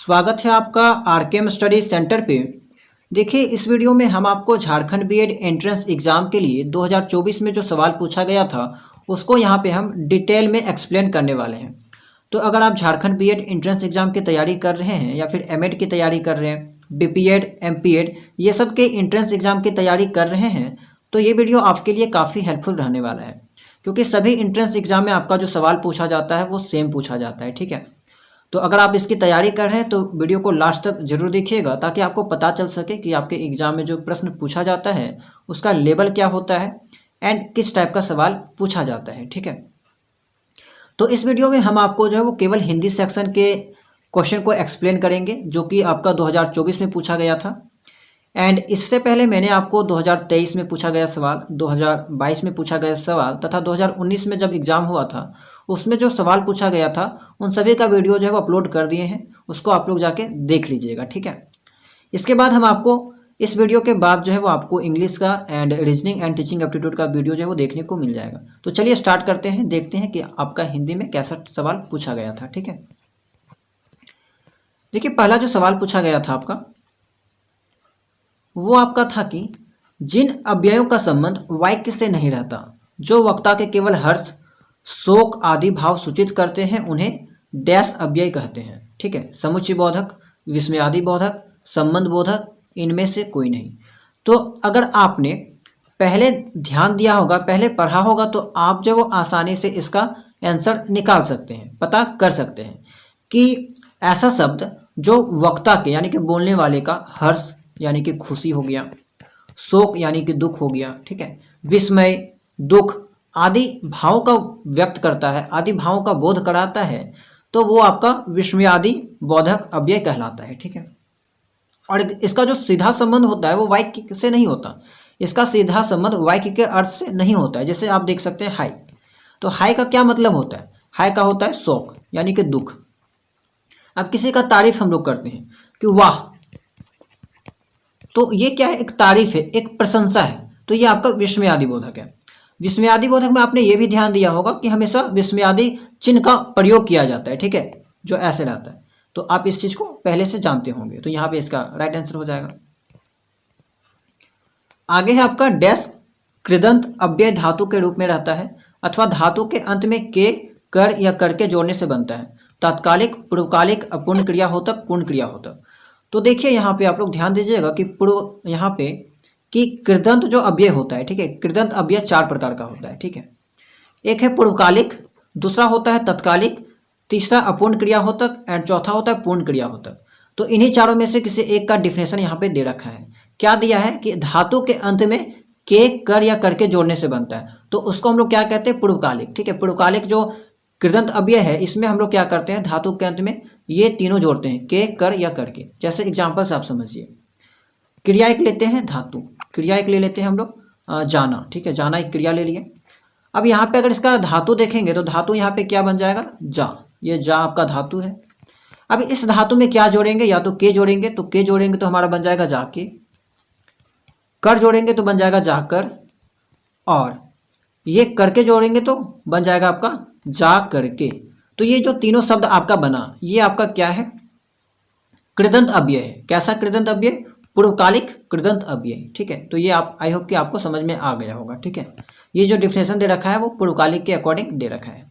स्वागत है आपका आरकेएम स्टडी सेंटर पे। देखिए, इस वीडियो में हम आपको झारखंड बीएड एंट्रेंस एग्ज़ाम के लिए 2024 में जो सवाल पूछा गया था उसको यहाँ पे हम डिटेल में एक्सप्लेन करने वाले हैं। तो अगर आप झारखंड बीएड एंट्रेंस एग्ज़ाम की तैयारी कर रहे हैं या फिर एमएड की तैयारी कर रहे हैं, बीपीएड, एमपीएड, ये सब के एंट्रेंस एग्ज़ाम की तैयारी कर रहे हैं तो ये वीडियो आपके लिए काफ़ी हेल्पफुल रहने वाला है, क्योंकि सभी एंट्रेंस एग्ज़ाम में आपका जो सवाल पूछा जाता है वो सेम पूछा जाता है। ठीक है, तो अगर आप इसकी तैयारी कर रहे हैं तो वीडियो को लास्ट तक जरूर देखिएगा, ताकि आपको पता चल सके कि आपके एग्ज़ाम में जो प्रश्न पूछा जाता है उसका लेवल क्या होता है एंड किस टाइप का सवाल पूछा जाता है। ठीक है, तो इस वीडियो में हम आपको जो है वो केवल हिंदी सेक्शन के क्वेश्चन को एक्सप्लेन करेंगे, जो कि आपका 2024 में पूछा गया था। एंड इससे पहले मैंने आपको 2023 में पूछा गया सवाल, 2022 में पूछा गया सवाल तथा 2019 में जब एग्ज़ाम हुआ था उसमें जो सवाल पूछा गया था उन सभी का वीडियो जो है वो अपलोड कर दिए हैं, उसको आप लोग जाके देख लीजिएगा। ठीक है, इसके बाद हम आपको इस वीडियो के बाद जो है वो आपको इंग्लिश का and reasoning and teaching aptitude का वीडियो जो है वो देखने को मिल जाएगा। तो चलिए स्टार्ट करते हैं, देखते हैं कि आपका हिंदी में कैसा सवाल पूछा गया था। ठीक है, देखिए, पहला जो सवाल पूछा गया था आपका वो आपका था कि जिन अव्ययों का संबंध वाक्य से नहीं रहता, जो वक्ता के केवल हर्ष, शोक आदि भाव सूचित करते हैं, उन्हें डैश अव्यय कहते हैं। ठीक है, समुच्चय बोधक, विस्मयादि बोधक, संबंध बोधक, इनमें से कोई नहीं। तो अगर आपने पहले ध्यान दिया होगा, पहले पढ़ा होगा, तो आप जो वो आसानी से इसका आंसर निकाल सकते हैं, पता कर सकते हैं कि ऐसा शब्द जो वक्ता के यानी कि बोलने वाले का हर्ष यानी कि खुशी हो गया, शोक यानी कि दुख हो गया, ठीक है, विस्मय, दुख आदि भाव का व्यक्त करता है, आदि भावों का बोध कराता है, तो वो आपका विस्मयादि बोधक अव्यय कहलाता है। ठीक है, और इसका जो सीधा संबंध होता है वो वाक्य से नहीं होता, इसका सीधा संबंध वाक्य के अर्थ से नहीं होता है। जैसे आप देख सकते हैं हाय, तो हाय का क्या मतलब होता है? हाय का होता है शोक यानी कि दुख। अब किसी का तारीफ हम लोग करते हैं कि वाह, तो ये क्या है? एक तारीफ है, एक प्रशंसा है, तो ये आपका विस्मयादि बोधक है। विस्मयादि बोधक में आपने ये भी ध्यान दिया होगा कि हमेशा विस्मयादि चिन्ह का प्रयोग किया जाता है। ठीक है, जो ऐसे रहता है, तो आप इस चीज को पहले से जानते होंगे, तो यहाँ पे इसका राइट आंसर हो जाएगा। आगे है आपका डैश कृदंत अव्यय धातु के रूप में रहता है अथवा धातु के अंत में के, कर या कर के जोड़ने से बनता है। तात्कालिक, पूर्वकालिक, अपूर्ण क्रिया होतक, पूर्ण क्रिया होतक। तो देखिए यहाँ पे आप लोग ध्यान दीजिएगा कि पूर्व यहाँ पे कि कृदंत जो अव्यय होता है, ठीक है, कृदंत अव्यय 4 प्रकार का होता है। ठीक है, एक है पूर्वकालिक, दूसरा होता है तत्कालिक, तीसरा अपूर्ण क्रिया होतक एंड चौथा होता है पूर्ण क्रिया होतक। तो इन्हीं चारों में से किसी एक का डिफिनेशन यहाँ पे दे रखा है। क्या दिया है कि धातु के अंत में के, कर या कर के जोड़ने से बनता है, तो उसको हम लोग क्या कहते हैं? पूर्वकालिक। ठीक है, पूर्वकालिक जो कृदंत अव्यय है इसमें हम लोग क्या करते हैं? धातु के अंत में ये तीनों जोड़ते हैं, के, कर या कर के। जैसे एग्जाम्पल से आप समझिए, क्रिया एक लेते हैं, धातु क्रिया एक ले लेते हैं हम लोग, जाना। ठीक है, जाना एक क्रिया ले लिए। अब यहाँ पे अगर इसका धातु देखेंगे तो धातु यहाँ पे क्या बन जाएगा? जा। ये जा आपका धातु है। अब इस धातु में क्या जोड़ेंगे? या तो के जोड़ेंगे, तो के जोड़ेंगे तो हमारा बन जाएगा जाके, कर जोड़ेंगे तो बन जाएगा जाकर, और ये करके जोड़ेंगे तो बन जाएगा आपका जा करके। तो ये जो तीनों शब्द आपका बना, ये आपका क्या है? कृदंत अव्यय है। कैसा कृदंत अव्यय? पूर्वकालिक कृदंत अव्यय। ठीक है, तो ये आप, आई होप कि आपको समझ में आ गया होगा। ठीक है, ये जो डिफिनेशन दे रखा है वो पूर्वकालिक के अकॉर्डिंग दे रखा है।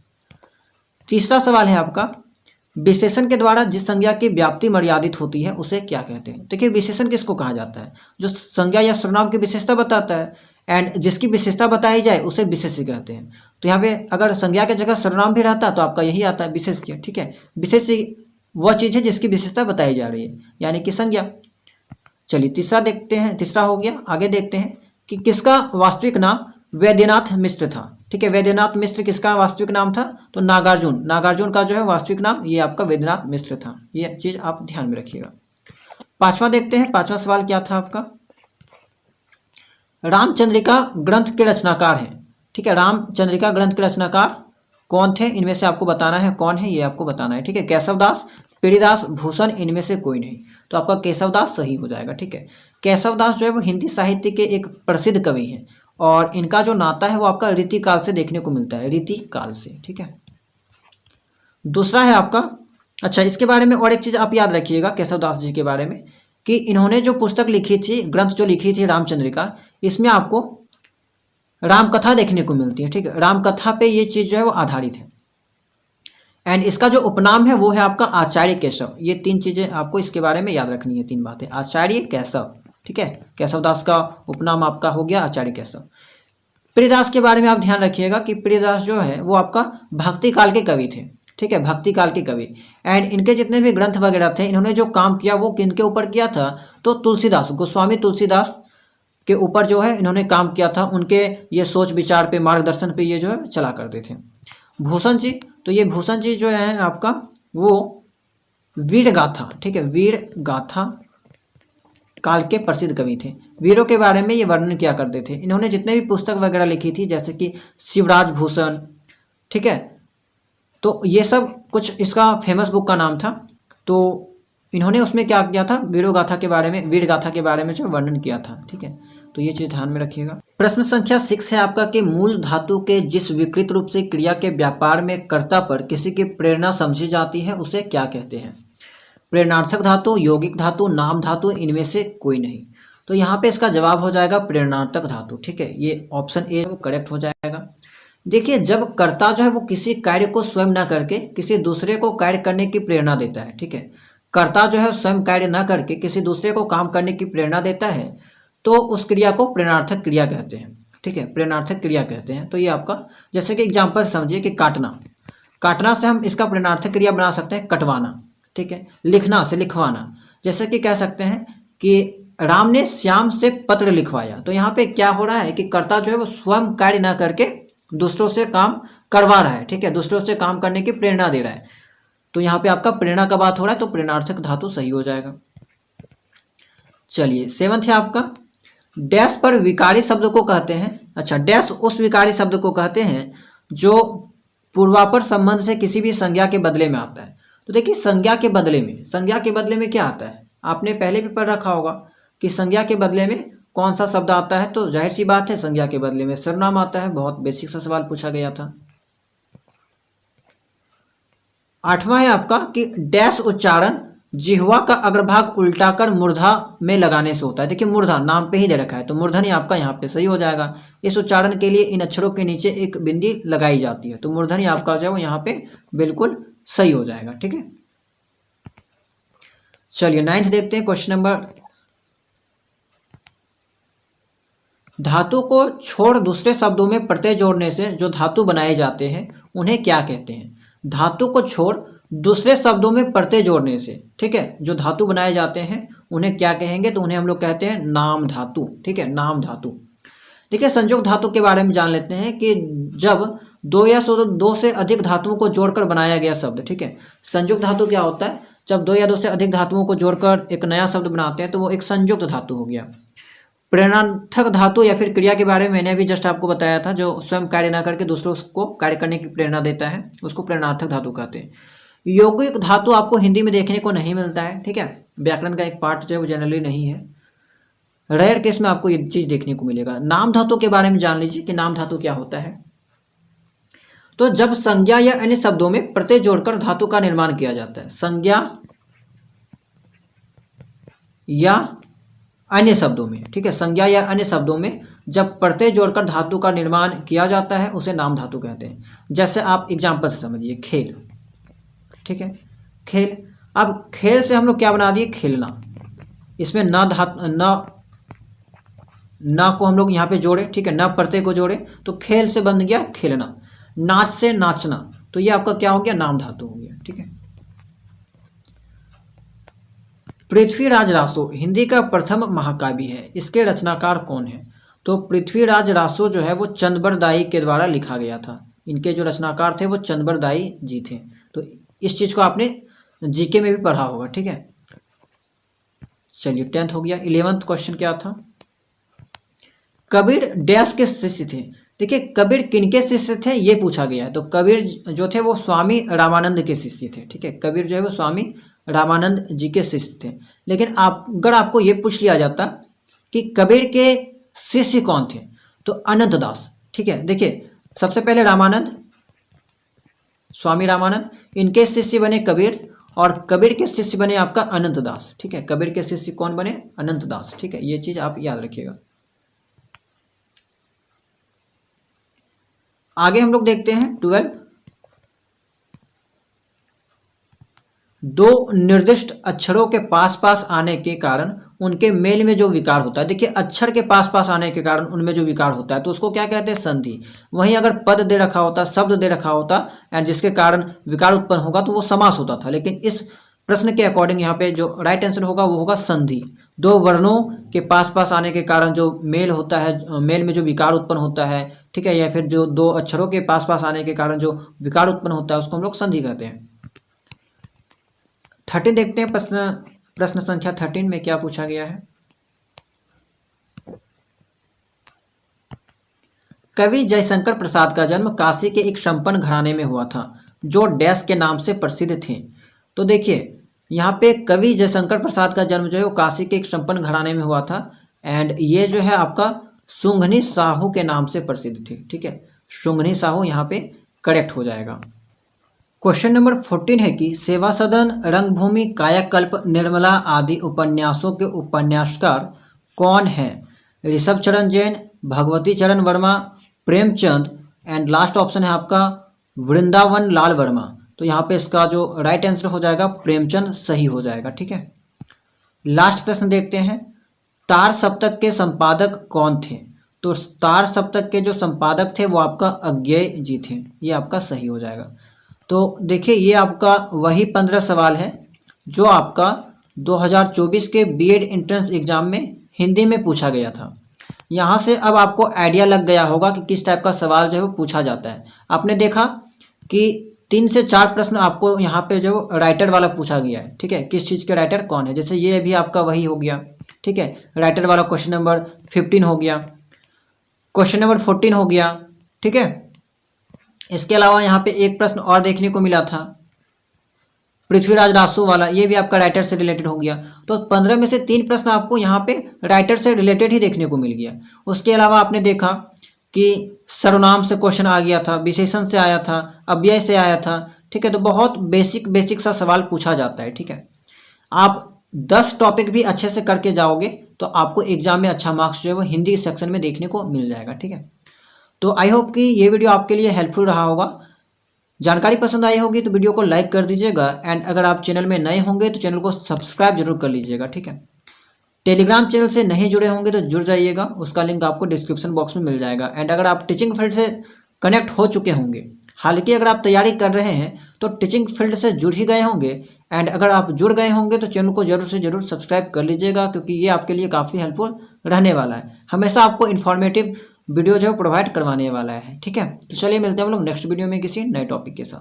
तीसरा सवाल है आपका, विशेषण के द्वारा जिस संज्ञा की व्याप्ति मर्यादित होती है उसे क्या कहते हैं? देखिए, विशेषण किसको कहा जाता है? जो संज्ञा या सर्वनाम की विशेषता बताता है एंड जिसकी विशेषता बताई जाए उसे विशेष्य कहते हैं। तो यहाँ पे अगर संज्ञा की जगह सर्वनाम भी रहता तो आपका यही आता है, विशेष्य। ठीक है, विशेष्य वह चीज है जिसकी विशेषता बताई जा रही है, यानी कि संज्ञा। चलिए तीसरा देखते हैं, तीसरा हो गया। आगे देखते हैं कि किसका वास्तविक नाम वैद्यनाथ मिश्र था। ठीक है, वैद्यनाथ मिश्र किसका वास्तविक नाम था? तो नागार्जुन, नागार्जुन का जो है वास्तविक नाम ये आपका वैद्यनाथ मिश्र था। ये चीज आप ध्यान में रखिएगा। पांचवा देखते हैं, पांचवा सवाल क्या था आपका? रामचंद्रिका ग्रंथ के रचनाकार हैं। ठीक है, रामचंद्रिका ग्रंथ के रचनाकार कौन थे? इनमें से आपको बताना है कौन है, ये आपको बताना है। ठीक है, केशवदास, पीड़ीदास, भूषण, इनमें से कोई नहीं। तो आपका केशवदास सही हो जाएगा। ठीक है, केशवदास जो है वो हिंदी साहित्य के एक प्रसिद्ध कवि हैं और इनका जो नाता है वो आपका रीतिकाल से देखने को मिलता है, रीतिकाल से। ठीक है, दूसरा है आपका अच्छा, इसके बारे में और एक चीज़ आप याद रखिएगा केशव दास जी के बारे में, कि इन्होंने जो पुस्तक लिखी थी, ग्रंथ जो लिखी थी रामचंद्रिका, इसमें आपको रामकथा देखने को मिलती है। ठीक है, रामकथा पे ये चीज़ जो है वो आधारित है। एंड इसका जो उपनाम है वो है आपका आचार्य केशव। ये 3 चीज़ें आपको इसके बारे में याद रखनी है, 3 बातें। आचार्य केशव, ठीक है, केशव दास का उपनाम आपका हो गया आचार्य केशव। प्रियदास के बारे में आप ध्यान रखिएगा कि प्रियदास जो है वो आपका भक्ति काल के कवि थे। ठीक है, भक्ति काल के कवि। एंड इनके जितने भी ग्रंथ वगैरह थे, इन्होंने जो काम किया वो किनके ऊपर किया था, तो तुलसीदास, गोस्वामी तुलसीदास के ऊपर जो है इन्होंने काम किया था। उनके ये सोच विचार पे, मार्गदर्शन पे ये जो है चला करते थे। भूषण जी, तो ये भूषण जी जो है आपका वो वीर गाथा, ठीक है, वीर गाथा काल के प्रसिद्ध कवि थे। वीरों के बारे में ये वर्णन किया करते थे। इन्होंने जितने भी पुस्तक वगैरह लिखी थी, जैसे कि शिवराज भूषण, ठीक है, तो ये सब कुछ इसका फेमस बुक का नाम था। तो इन्होंने उसमें क्या किया था, वीरों गाथा के बारे में, वीर गाथा के बारे में जो वर्णन किया था। ठीक है, तो ये चीज़ ध्यान में रखिएगा। प्रश्न संख्या 6 है आपका कि मूल धातु के जिस विकृत रूप से क्रिया के व्यापार में कर्ता पर किसी की प्रेरणा समझी जाती है उसे क्या कहते हैं। प्रेरणार्थक धातु, यौगिक धातु, नाम धातु, इनमें से कोई नहीं। तो यहाँ पे इसका जवाब हो जाएगा प्रेरणार्थक धातु। ठीक है, ये ऑप्शन ए वो करेक्ट हो जाएगा। देखिए, जब कर्ता जो है वो किसी कार्य को स्वयं ना करके किसी दूसरे को कार्य करने की प्रेरणा देता है, ठीक है, कर्ता जो है स्वयं कार्य ना करके किसी दूसरे को काम करने की प्रेरणा देता है, तो उस क्रिया को प्रेरणार्थक क्रिया कहते हैं। ठीक है, प्रेरणार्थक क्रिया कहते हैं। तो ये आपका, जैसे कि एग्जाम्पल समझिए कि काटना, काटना से हम इसका प्रेरणार्थक क्रिया बना सकते हैं कटवाना। ठीक है, लिखना से लिखवाना, जैसे कि कह सकते हैं कि राम ने श्याम से पत्र लिखवाया। तो यहाँ पे क्या हो रहा है कि कर्ता जो है वो स्वयं कार्य ना करके दूसरों से काम करवा रहा है। ठीक है, दूसरों से काम करने की प्रेरणा दे रहा है। तो यहाँ पे आपका प्रेरणा का बात हो रहा है, तो प्रेरणार्थक धातु सही हो जाएगा। चलिए, 7th है आपका, डैश पर विकारी शब्द को कहते हैं। अच्छा, डैश उस विकारी शब्द को कहते हैं जो पूर्वापर संबंध से किसी भी संज्ञा के बदले में आता है। तो देखिए, संज्ञा के बदले में, संज्ञा के बदले में क्या आता है, आपने पहले भी पढ़ रखा होगा कि संज्ञा के बदले में कौन सा शब्द आता है। तो जाहिर सी बात है, संज्ञा के बदले में सर्वनाम आता है। बहुत बेसिक सा सवाल पूछा गया था। 8वां है आपका कि डैश उच्चारण जिह्वा का अग्रभाग उल्टाकर मूर्धा में लगाने से होता है। देखिए, मूर्धा नाम पे ही दे रखा है, तो मूर्धन ही आपका यहाँ पे सही हो जाएगा। इस उच्चारण के लिए इन अक्षरों के नीचे एक बिंदी लगाई जाती है, तो मूर्धन ही आपका जो है वो यहाँ पे बिल्कुल सही हो जाएगा। ठीक है, चलिए 9th देखते हैं, क्वेश्चन नंबर, धातु को छोड़ दूसरे शब्दों में प्रत्यय जोड़ने से जो धातु बनाए जाते हैं उन्हें क्या कहते हैं। धातु को छोड़ दूसरे शब्दों में प्रत्यय जोड़ने से, ठीक है, जो धातु बनाए जाते हैं उन्हें क्या कहेंगे, तो उन्हें हम लोग कहते हैं नाम धातु। ठीक है, नाम धातु। देखिए, संयुक्त धातु के बारे में जान लेते हैं कि जब 2 या 2 से अधिक धातुओं को जोड़कर बनाया गया शब्द, ठीक है, संयुक्त धातु क्या होता है, जब 2 या 2 से अधिक धातुओं को जोड़कर एक नया शब्द बनाते हैं तो वो एक संयुक्त धातु हो गया। प्रेरणार्थक धातु या फिर क्रिया के बारे में मैंने अभी जस्ट आपको बताया था, जो स्वयं कार्य ना करके दूसरों को कार्य करने की प्रेरणा देता है, उसको प्रेरणार्थक धातु कहते हैं। यौगिक धातु आपको हिंदी में देखने को नहीं मिलता है। ठीक है, व्याकरण का एक पार्ट जो है वो जनरली नहीं है, रेयर केस में आपको ये चीज देखने को मिलेगा। नाम धातु के बारे में जान लीजिए कि नाम धातु क्या होता है। तो जब संज्ञा या अन्य शब्दों में प्रत्यय जोड़कर धातु का निर्माण किया जाता है, संज्ञा या अन्य शब्दों में, ठीक है, संज्ञा या अन्य शब्दों में जब प्रत्यय जोड़कर धातु का निर्माण किया जाता है उसे नाम धातु कहते हैं। जैसे आप एग्जाम्पल से समझिए, खेल, ठीक है, खेल। अब खेल से हम लोग क्या बना दिए, खेलना। इसमें न को हम लोग यहाँ पे जोड़े, ठीक है, न प्रत्यय को जोड़े तो खेल से बन गया खेलना। नाच से नाचना, तो ये आपका क्या हो गया, नाम धातु हो गया। ठीक है, पृथ्वीराज रासो हिंदी का प्रथम महाकाव्य है, इसके रचनाकार कौन है। तो पृथ्वीराज रासो जो है वो चंद्रबर दाई के द्वारा लिखा गया था। इनके जो रचनाकार थे वो चंद्रबर दाई जी थे। तो इस चीज को आपने जीके में भी पढ़ा होगा। ठीक है, चलिए 10th हो गया। 11th क्वेश्चन क्या था, कबीर डैश के शिष्य थे। देखिए, कबीर किनके शिष्य थे ये पूछा गया है। तो कबीर जो थे वो स्वामी रामानंद के शिष्य थे। ठीक है, कबीर जो है वो स्वामी रामानंद जी के शिष्य थे। लेकिन अगर आपको ये पूछ लिया जाता कि कबीर के शिष्य कौन थे, तो अनंत दास। ठीक है, देखिए, सबसे पहले रामानंद, स्वामी रामानंद, इनके शिष्य बने कबीर, और कबीर के शिष्य बने आपका अनंत दास। ठीक है, कबीर के शिष्य कौन बने? अनंत दास। ठीक है, ये चीज आप याद रखिएगा। आगे हम लोग देखते हैं 12। दो निर्दिष्ट अक्षरों के पास पास आने के कारण उनके मेल में जो विकार होता है, देखिए अक्षर के पास पास आने के कारण उनमें जो विकार होता है तो उसको क्या कहते हैं? संधि। वहीं अगर पद दे रखा होता, शब्द दे रखा होता एंड जिसके कारण विकार उत्पन्न होगा तो वो समास होता था। लेकिन इस प्रश्न के अकॉर्डिंग यहाँ पे जो राइट आंसर होगा वो होगा संधि। दो वर्णों के पास पास आने के कारण जो मेल होता है, मेल में जो विकार उत्पन्न होता है, ठीक है, या फिर जो दो अक्षरों के पास पास आने के कारण जो विकार उत्पन्न होता है उसको हम लोग संधि कहते हैं। 13 देखते हैं, प्रश्न संख्या 13 में क्या पूछा गया है। कवि जयशंकर प्रसाद का जन्म काशी के एक संपन्न घराने में हुआ था जो डैश के नाम से प्रसिद्ध थे। तो देखिए यहाँ पे कवि जयशंकर प्रसाद का जन्म जो है वो काशी के एक संपन्न घराने में हुआ था एंड ये जो है आपका सुंघनी साहू के नाम से प्रसिद्ध थे। ठीक है, सुंघनी साहू यहाँ पे करेक्ट हो जाएगा। क्वेश्चन नंबर 14 है कि सेवा सदन, रंगभूमि, कायाकल्प, निर्मला आदि उपन्यासों के उपन्यासकार कौन है? ऋषभ चरण जैन, भगवती चरण Verma, Premchand and last option है आपका वृंदावन लाल वर्मा। तो यहाँ पे इसका जो राइट आंसर हो जाएगा प्रेमचंद सही हो जाएगा। ठीक है, लास्ट प्रश्न देखते हैं। तार सप्तक के संपादक कौन थे? तो तार सप्तक के जो संपादक थे वो आपका अज्ञेय जी थे, ये आपका सही हो जाएगा। तो देखिए ये आपका वही 15 सवाल है जो आपका 2024 के बीएड एंट्रेंस एग्जाम में हिंदी में पूछा गया था। यहाँ से अब आपको आइडिया लग गया होगा कि किस टाइप का सवाल जो है वो पूछा जाता है। आपने देखा कि 3 से 4 प्रश्न आपको यहाँ पे जो राइटर वाला पूछा गया है। ठीक है, किस चीज़ के राइटर कौन है, जैसे ये भी आपका वही हो गया। ठीक है, राइटर वाला क्वेश्चन नंबर 15 हो गया, क्वेश्चन नंबर 14 हो गया। ठीक है, इसके अलावा यहाँ पे एक प्रश्न और देखने को मिला था पृथ्वीराज रासू वाला, ये भी आपका राइटर से रिलेटेड हो गया। तो 15 में से 3 प्रश्न आपको यहाँ पे राइटर से रिलेटेड ही देखने को मिल गया। उसके अलावा आपने देखा कि सर्वनाम से क्वेश्चन आ गया था, विशेषण से आया था, अव्यय से आया था। ठीक है, तो बहुत बेसिक सा सवाल पूछा जाता है। ठीक है, आप 10 टॉपिक भी अच्छे से करके जाओगे तो आपको एग्जाम में अच्छा मार्क्स जो है वो हिंदी सेक्शन में देखने को मिल जाएगा। ठीक है, तो आई होप कि ये वीडियो आपके लिए हेल्पफुल रहा होगा। जानकारी पसंद आई होगी तो वीडियो को लाइक कर दीजिएगा एंड अगर आप चैनल में नए होंगे तो चैनल को सब्सक्राइब जरूर कर लीजिएगा। ठीक है, टेलीग्राम चैनल से नहीं जुड़े होंगे तो जुड़ जाइएगा, उसका लिंक आपको डिस्क्रिप्शन बॉक्स में मिल जाएगा। एंड अगर आप टीचिंग फील्ड से कनेक्ट हो चुके होंगे, हालांकि अगर आप तैयारी कर रहे हैं तो टीचिंग फील्ड से जुड़ ही गए होंगे एंड अगर आप जुड़ गए होंगे तो चैनल को जरूर से जरूर सब्सक्राइब कर लीजिएगा क्योंकि ये आपके लिए काफ़ी हेल्पफुल रहने वाला है। हमेशा आपको इन्फॉर्मेटिव वीडियो जो प्रोवाइड करवाने वाला है। ठीक है, तो चलिए मिलते हैं हम लोग नेक्स्ट वीडियो में किसी नए टॉपिक के साथ।